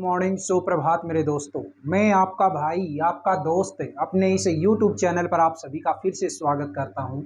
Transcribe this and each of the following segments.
Morning, सुप्रभात मेरे दोस्तों। मैं आपका भाई, आपका दोस्त अपने इस YouTube चैनल पर आप सभी का फिर से स्वागत करता हूं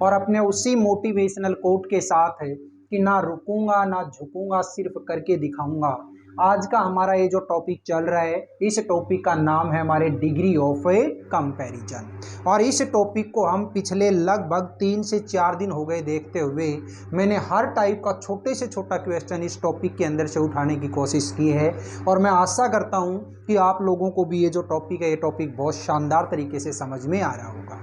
और अपने उसी मोटिवेशनल कोट के साथ है कि ना रुकूंगा ना झुकूंगा, सिर्फ करके दिखाऊंगा। आज का हमारा ये जो टॉपिक चल रहा है, इस टॉपिक का नाम है हमारे डिग्री ऑफ ए कंपैरिजन। और इस टॉपिक को हम पिछले लगभग 3 से 4 दिन हो गए देखते हुए मैंने हर टाइप का छोटे से छोटा क्वेश्चन इस टॉपिक के अंदर से उठाने की कोशिश की है। और मैं आशा करता हूं कि आप लोगों को भी ये जो टॉपिक है, ये टॉपिक बहुत शानदार तरीके से समझ में आ रहा होगा।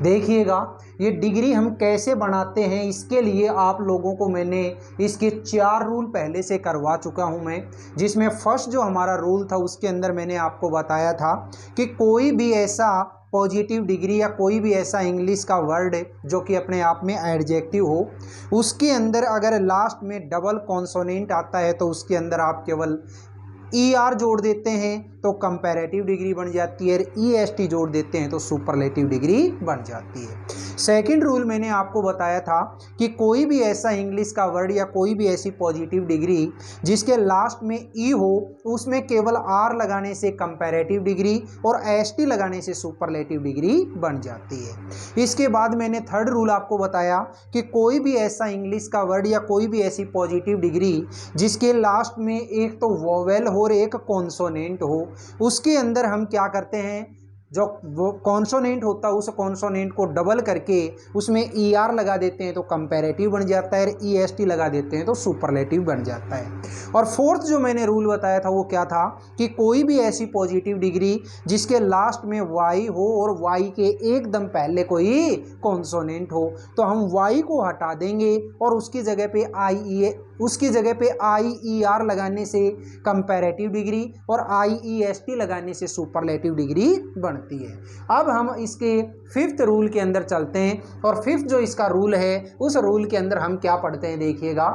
देखिएगा, ये डिग्री हम कैसे बनाते हैं, इसके लिए आप लोगों को मैंने इसके 4 रूल पहले से करवा चुका हूं मैं। जिसमें फर्स्ट जो हमारा रूल था, उसके अंदर मैंने आपको बताया था कि कोई भी ऐसा पॉजिटिव डिग्री या कोई भी ऐसा इंग्लिश का वर्ड जो कि अपने आप में एडजेक्टिव हो, उसके अंदर अगर लास्ट में डबल कॉन्सोनेंट आता है तो उसके अंदर आप केवल ER जोड़ देते हैं तो कंपैरेटिव डिग्री बन जाती है, EST जोड़ देते हैं तो सुपरलेटिव डिग्री बन जाती है। सेकंड रूल मैंने आपको बताया था कि कोई भी ऐसा इंग्लिश का वर्ड या कोई भी ऐसी पॉजिटिव डिग्री जिसके लास्ट में E हो, उसमें केवल R लगाने से कंपैरेटिव डिग्री और ST लगाने से सुपरलेटिव डिग्री बन जाती है। इसके बाद मैंने थर्ड रूल आपको बताया कि कोई भी ऐसा इंग्लिश का वर्ड या कोई भी ऐसी पॉजिटिव डिग्री जिसके लास्ट में एक तो वोवेल हो और एक कॉन्सोनेंट हो, उसके अंदर हम क्या करते हैं, जो वो कॉन्सोनेंट होता है उस कॉन्सोनेंट को डबल करके उसमें ER लगा देते हैं तो कंपैरेटिव बन जाता है, EST लगा देते हैं तो सुपरलेटिव बन जाता है। और फोर्थ जो मैंने रूल बताया था वो क्या था कि कोई भी ऐसी पॉजिटिव डिग्री जिसके लास्ट में Y हो और Y के एकदम पहले कोई कॉन्सोनेंट हो तो हम Y को हटा देंगे और उसकी जगह पे IER लगाने से कंपैरेटिव डिग्री और IEST लगाने से सुपरलेटिव डिग्री बनती है। अब हम इसके फिफ्थ रूल के अंदर चलते हैं और फिफ्थ जो इसका रूल है, उस रूल के अंदर हम क्या पढ़ते हैं, देखिएगा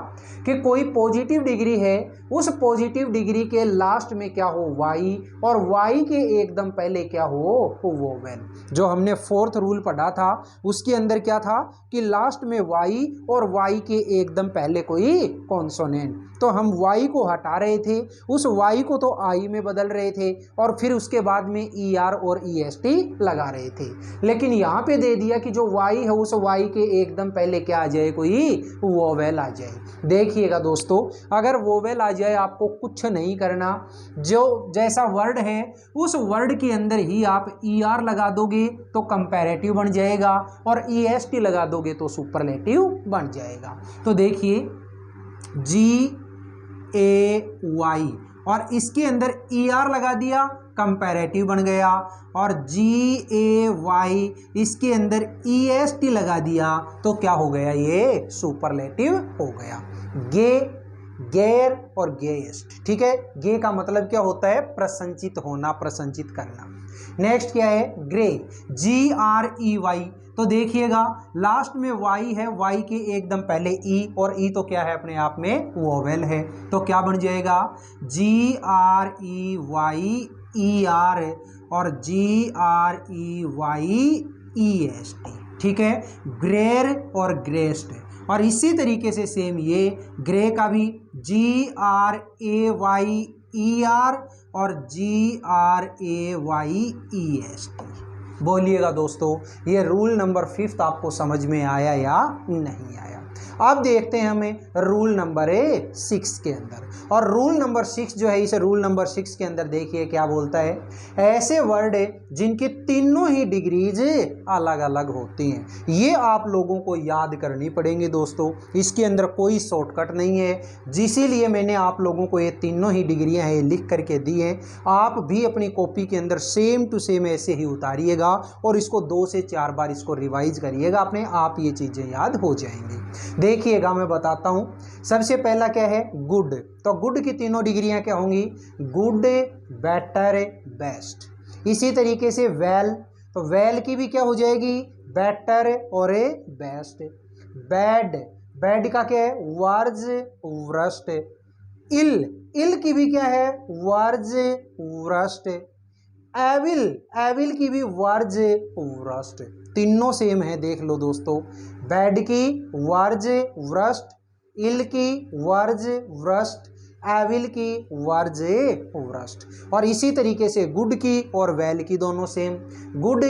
कि कोई पॉजिटिव डिग्री है, उस पॉजिटिव डिग्री के लास्ट में क्या हो, Y, और Y के एकदम पहले क्या हो, वोवेल। जो हमने फोर्थ रूल पढ़ा था उसके अंदर क्या था कि लास्ट में Y और Y के एकदम पहले कोई कॉन्सोनेंट, तो हम Y को हटा रहे थे, उस Y को तो I में बदल रहे थे और फिर उसके बाद में ER और EST लगा रहे थे। लेकिन यहाँ पे दे दिया कि जो Y है उस Y के एकदम पहले क्या आ जाए, कोई वोवेल आ जाए। देखिएगा दोस्तों, अगर वोवेल आ जाए आपको कुछ नहीं करना, जो जैसा वर्ड है उस वर्ड के अंदर ही आप ER लगा दोगे तो कंपैरेटिव बन जाएगा और EST लगा दोगे तो सुपरलेटिव बन जाएगा। तो देखिए GAY और इसके अंदर ER लगा दिया, कंपैरेटिव बन गया, और GAY इसके अंदर EST लगा दिया तो क्या हो गया, ये सुपरलेटिव हो गया। गैर और गेस्ट, ठीक है। गे का मतलब क्या होता है, प्रसंचित होना, प्रसंचित करना। नेक्स्ट क्या है, ग्रे, GREY। तो देखिएगा लास्ट में Y है, Y के एकदम पहले E, और E तो क्या है, अपने आप में वोवेल है, तो क्या बन जाएगा, GREYER और GREYEST, ठीक है। ग्रेर और ग्रेस्ट, और इसी तरीके से सेम ये ग्रे का भी GRAYER और GRAYEST। बोलिएगा दोस्तों, ये रूल नंबर 5 आपको समझ में आया या नहीं आया। अब देखते हैं हमें रूल नंबर 6 के अंदर, और रूल नंबर 6 जो है, इस रूल नंबर 6 के अंदर देखिए क्या बोलता है, ऐसे वर्ड जिनकी तीनों ही डिग्रीज अलग अलग होती हैं, ये आप लोगों को याद करनी पड़ेंगे दोस्तों। इसके अंदर कोई शॉर्टकट नहीं है, इसीलिए मैंने आप लोगों को ये तीनों ही डिग्रियां हैं लिख करके दी हैं। आप भी अपनी कॉपी के अंदर सेम टू सेम ऐसे ही उतारिएगा और इसको 2 से 4 बार इसको रिवाइज करिएगा, अपने आप ये चीज़ें याद हो जाएंगी। देखिएगा मैं बताता हूं, सबसे पहला क्या है, गुड। तो गुड की तीनों डिग्रियां क्या होंगी, गुड, बेटर, बेस्ट। इसी तरीके से वेल, तो वेल की भी क्या हो जाएगी, बेटर और बेस्ट। बैड, बैड का क्या है, वर्ज, वर्स्ट। इल, इल की भी क्या है, वर्ज, वर्स्ट। एविल, एविल की भी वर्ज, वर्स्ट। तीनों सेम है, देख लो दोस्तों, बैड की वर्ज, वर्स्ट, इल की वर्ज, वर्स्ट, एविल की वर्ज वर्स्ट। और इसी तरीके से गुड की और वेल की दोनों same, good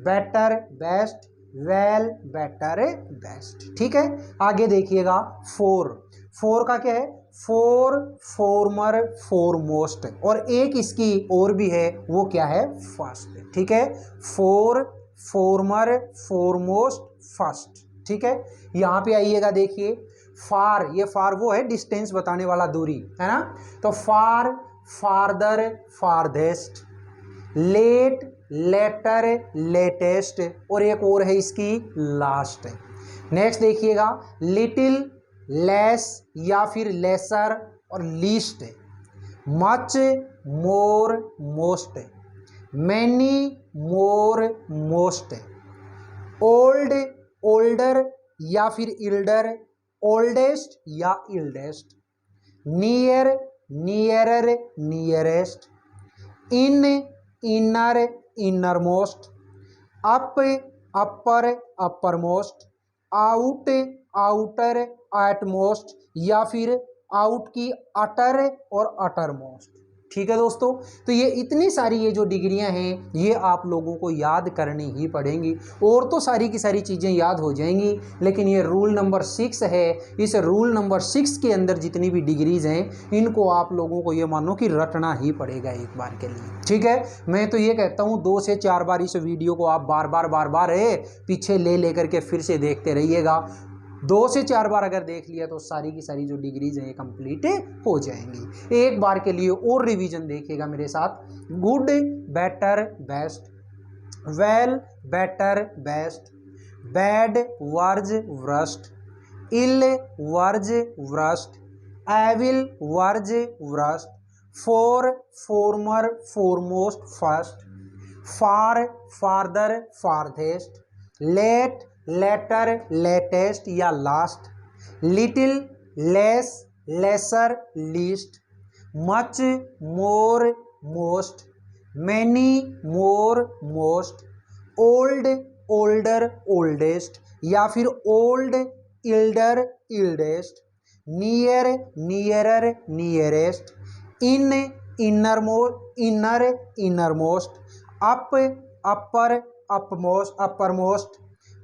better best, well better best. ठीक है, आगे देखिएगा फोर। फोर का क्या है, फोर फॉर्मर फोरमोस्ट, और एक इसकी और भी है, वो क्या है, फर्स्ट। ठीक है, फोर फॉर्मर फोरमोस्ट फर्स्ट। ठीक है, यहाँ पे आइएगा, देखिए फार, ये फार वो है डिस्टेंस बताने वाला, दूरी है ना, तो far farther farthest, late later latest, और एक और है इसकी लास्ट। नेक्स्ट देखिएगा लिटिल लेस या फिर लेसर और least, much more most, many more most, old older या फिर इल्डर, ओल्डेस्ट या eldest, near nearer nearest, in inner inner most, up upper upper most, out outer utmost, या फिर out की अटर और अटर मोस्ट। ठीक है दोस्तों, तो ये इतनी सारी ये जो डिग्रियां हैं ये आप लोगों को याद करनी ही पड़ेंगी, और तो सारी की सारी चीज़ें याद हो जाएंगी, लेकिन ये रूल नंबर 6 है। इस रूल नंबर 6 के अंदर जितनी भी डिग्रीज हैं इनको आप लोगों को ये मानो कि रटना ही पड़ेगा एक बार के लिए। ठीक है, मैं तो ये कहता हूँ 2 से 4 बार इस वीडियो को आप बार बार पीछे ले करके फिर से देखते रहिएगा। 2 से 4 बार अगर देख लिया तो सारी की सारी जो डिग्रीज हैं कंप्लीट हो जाएंगी। एक बार के लिए और रिवीजन देखिएगा मेरे साथ, good better best, well better best, bad worse worst, ill worse worst, evil worse worst, fore former foremost first, far farther farthest, late later latest या last, little less lesser least, much more most, many more most, old older oldest या फिर old elder eldest, near nearer nearest, in inner inner most, up upper upmost upper most,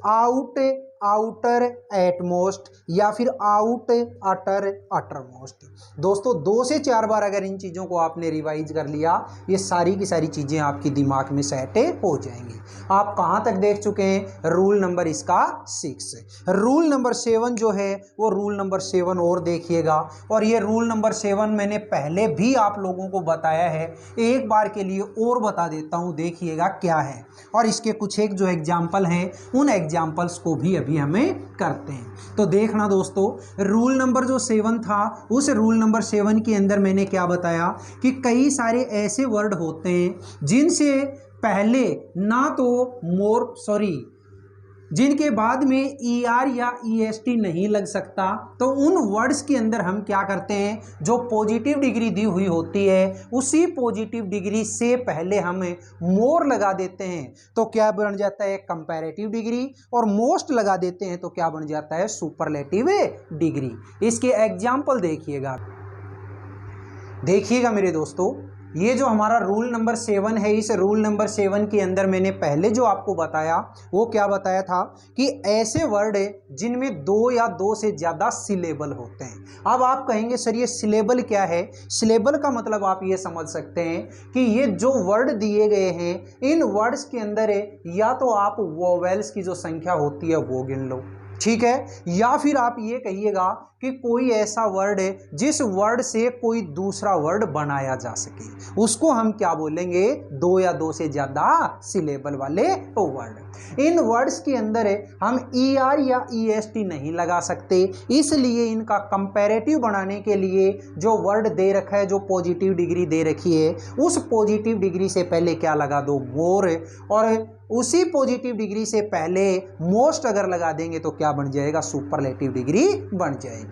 out outer utmost या फिर out अटर अटर most. दोस्तों 2 से 4 बार अगर इन चीज़ों को आपने रिवाइज कर लिया ये सारी की सारी चीज़ें आपकी दिमाग में सेट हो जाएंगी। आप कहाँ तक देख चुके हैं, रूल नंबर इसका 6। रूल नंबर 7 जो है वो रूल नंबर 7 और देखिएगा, और ये रूल नंबर 7 मैंने पहले भी आप लोगों को बताया है, एक बार के लिए और बता देता हूँ, देखिएगा क्या है। और इसके कुछ एक जो एग्जाम्पल हैं उन एग्जाम्पल्स को भी अभी हमें करते हैं। तो देखना दोस्तों, रूल नंबर जो 7 था उस रूल नंबर 7 के अंदर मैंने क्या बताया कि कई सारे ऐसे वर्ड होते हैं जिनसे पहले ना तो जिनके बाद में ER या EST नहीं लग सकता, तो उन वर्ड्स के अंदर हम क्या करते हैं, जो पॉजिटिव डिग्री दी हुई होती है उसी पॉजिटिव डिग्री से पहले हम मोर लगा देते हैं, तो क्या बन जाता है कंपैरेटिव डिग्री, और मोस्ट लगा देते हैं तो क्या बन जाता है सुपरलेटिव डिग्री। इसके एग्जाम्पल देखिएगा मेरे दोस्तों, ये जो हमारा रूल नंबर 7 है, इस रूल नंबर 7 के अंदर मैंने पहले जो आपको बताया वो क्या बताया था कि ऐसे वर्ड है जिनमें 2 या 2 से ज़्यादा सिलेबल होते हैं। अब आप कहेंगे सर ये सिलेबल क्या है, सिलेबल का मतलब आप ये समझ सकते हैं कि ये जो वर्ड दिए गए हैं इन वर्ड्स के अंदर या तो आप वोवेल्स की जो संख्या होती है वो गिन लो, ठीक है, या फिर आप ये कहिएगा कि कोई ऐसा वर्ड है जिस वर्ड से कोई दूसरा वर्ड बनाया जा सके, उसको हम क्या बोलेंगे, 2 या 2 से ज़्यादा सिलेबल वाले वर्ड। इन वर्ड्स के अंदर हम ER या EST नहीं लगा सकते, इसलिए इनका कंपैरेटिव बनाने के लिए जो वर्ड दे रखा है, जो पॉजिटिव डिग्री दे रखी है, उस पॉजिटिव डिग्री से पहले क्या लगा दो, मोर, और उसी पॉजिटिव डिग्री से पहले मोस्ट अगर लगा देंगे तो क्या बन जाएगा, सुपरलेटिव डिग्री बन जाएगी।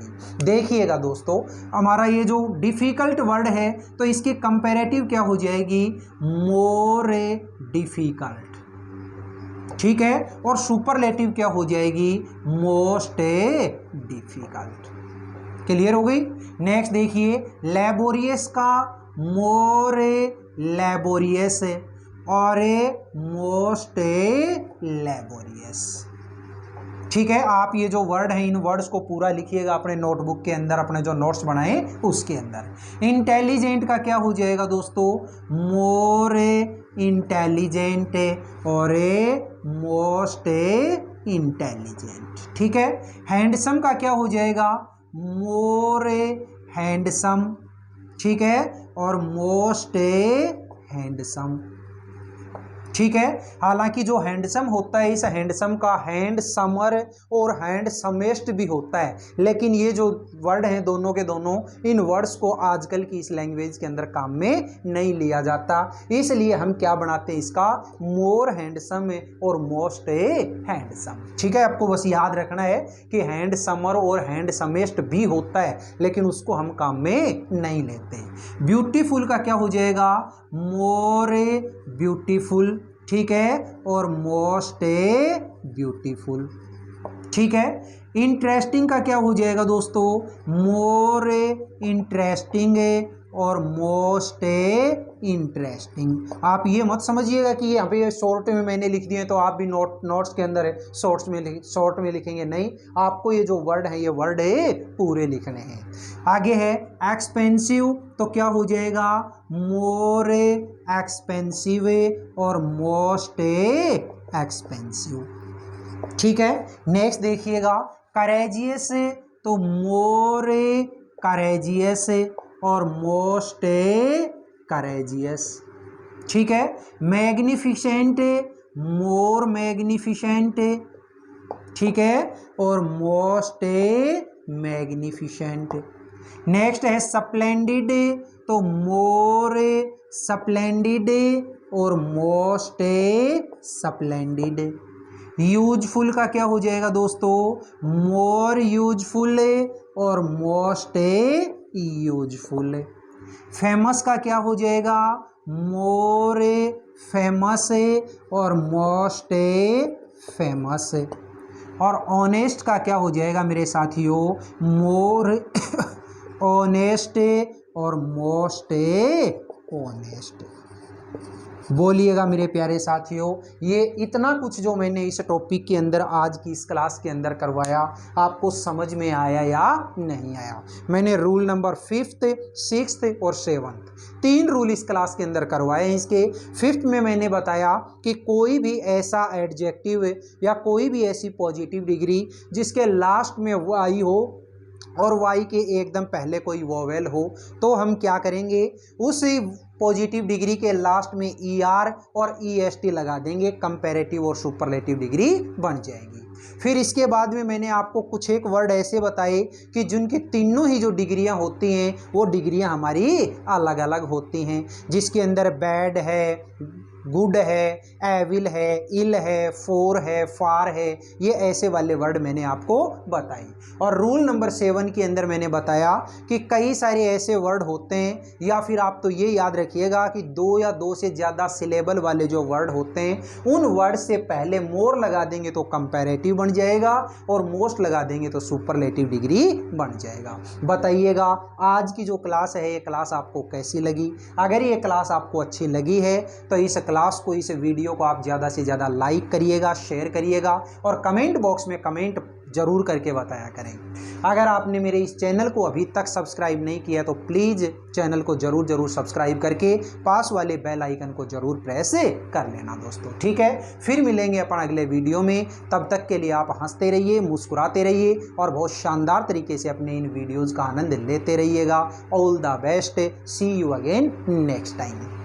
देखिएगा दोस्तों, हमारा ये जो डिफिकल्ट वर्ड है तो इसकी कंपैरेटिव क्या हो जाएगी, मोर डिफिकल्ट, ठीक है, और सुपरलेटिव क्या हो जाएगी, मोस्ट डिफिकल्ट। क्लियर हो गई। नेक्स्ट देखिए, लेबोरियस का मोर लेबोरियस और मोस्ट लेबोरियस। ठीक है, आप ये जो वर्ड है इन वर्ड्स को पूरा लिखिएगा अपने नोटबुक के अंदर, अपने जो नोट्स बनाए उसके अंदर। इंटेलिजेंट का क्या हो जाएगा दोस्तों, मोर इंटेलिजेंट और मोस्ट इंटेलिजेंट। ठीक है, हैंडसम का क्या हो जाएगा, मोर हैंडसम। ठीक है, और मोस्ट हैंडसम। ठीक है, हालांकि जो हैंडसम होता है इस हैंडसम का हैंड समर और हैंड समेस्ट भी होता है, लेकिन ये जो वर्ड हैं दोनों के दोनों, इन वर्ड्स को आजकल की इस लैंग्वेज के अंदर काम में नहीं लिया जाता, इसलिए हम क्या बनाते हैं इसका, मोर हैंडसम और मोस्ट हैंडसम। ठीक है, आपको बस याद रखना है कि हैंड समर और हैंड समेस्ट भी होता है, लेकिन उसको हम काम में नहीं लेते। ब्यूटीफुल का क्या हो जाएगा, मोर ब्यूटीफुल। ठीक है, और मोस्ट ब्यूटीफुल। ठीक है, इंटरेस्टिंग का क्या हो जाएगा दोस्तों, मोर इंटरेस्टिंग और मोस्ट इंटरेस्टिंग। आप ये मत समझिएगा कि यहाँ पे शॉर्ट में मैंने लिख दिए तो आप भी नोट्स के अंदर है शॉर्ट में लिखेंगे, नहीं, आपको ये जो वर्ड है ये वर्ड है पूरे लिखने हैं। आगे है एक्सपेंसिव, तो क्या हो जाएगा, मोर एक्सपेंसिव और मोस्ट एक्सपेंसिव। ठीक है, नेक्स्ट देखिएगा, करेजियस, तो मोर करेजियस और मोस्ट करेजियस। ठीक है, मैग्निफिसेंट, मोर मैग्निफिसेंट। ठीक है, और मोस्ट मैग्निफिसेंट। नेक्स्ट है स्प्लेंडिड, तो मोर स्प्लेंडिड और मोस्ट स्प्लेंडिड। यूजफुल का क्या हो जाएगा दोस्तों, मोर यूजफुल और मोस्ट यूजफुल। फेमस का क्या हो जाएगा, मोर फेमस और मोस्ट फेमस। और ऑनेस्ट का क्या हो जाएगा मेरे साथियों, मोर ऑनेस्ट और मोस्ट ऑनेस्ट। बोलिएगा मेरे प्यारे साथियों, ये इतना कुछ जो मैंने इस टॉपिक के अंदर आज की इस क्लास के अंदर करवाया, आपको समझ में आया या नहीं आया। मैंने रूल नंबर 5th, 6th और 7th 3 रूल इस क्लास के अंदर करवाए हैं। इसके 5th में मैंने बताया कि कोई भी ऐसा एडजेक्टिव या कोई भी ऐसी पॉजिटिव डिग्री जिसके लास्ट में वाई हो और वाई के एकदम पहले कोई वोवेल हो, तो हम क्या करेंगे, उस पॉजिटिव डिग्री के लास्ट में ER और EST लगा देंगे, कंपैरेटिव और सुपरलेटिव डिग्री बन जाएगी। फिर इसके बाद में मैंने आपको कुछ एक वर्ड ऐसे बताए कि जिनकी तीनों ही जो डिग्रियां होती हैं वो डिग्रियां हमारी अलग अलग होती हैं, जिसके अंदर बैड है, गुड है, एविल है, इल है, फोर है, फार है, ये ऐसे वाले वर्ड मैंने आपको बताए। और रूल नंबर 7 के अंदर मैंने बताया कि कई सारे ऐसे वर्ड होते हैं, या फिर आप तो ये याद रखिएगा कि 2 या 2 से ज़्यादा सिलेबल वाले जो वर्ड होते हैं उन वर्ड से पहले मोर लगा देंगे तो कंपैरेटिव बन जाएगा और मोस्ट लगा देंगे तो सुपरलेटिव डिग्री बन जाएगा। बताइएगा आज की जो क्लास है ये क्लास आपको कैसी लगी। अगर ये क्लास आपको अच्छी लगी है तो इस क्लास को, इस वीडियो को आप ज़्यादा से ज़्यादा लाइक करिएगा, शेयर करिएगा और कमेंट बॉक्स में कमेंट जरूर करके बताया करें। अगर आपने मेरे इस चैनल को अभी तक सब्सक्राइब नहीं किया तो प्लीज़ चैनल को जरूर सब्सक्राइब करके पास वाले बेल आइकन को जरूर प्रेस कर लेना दोस्तों। ठीक है, फिर मिलेंगे अपन अगले वीडियो में। तब तक के लिए आप हंसते रहिए, मुस्कुराते रहिए और बहुत शानदार तरीके से अपने इन वीडियोज़ का आनंद लेते रहिएगा। All the best, see you again next time.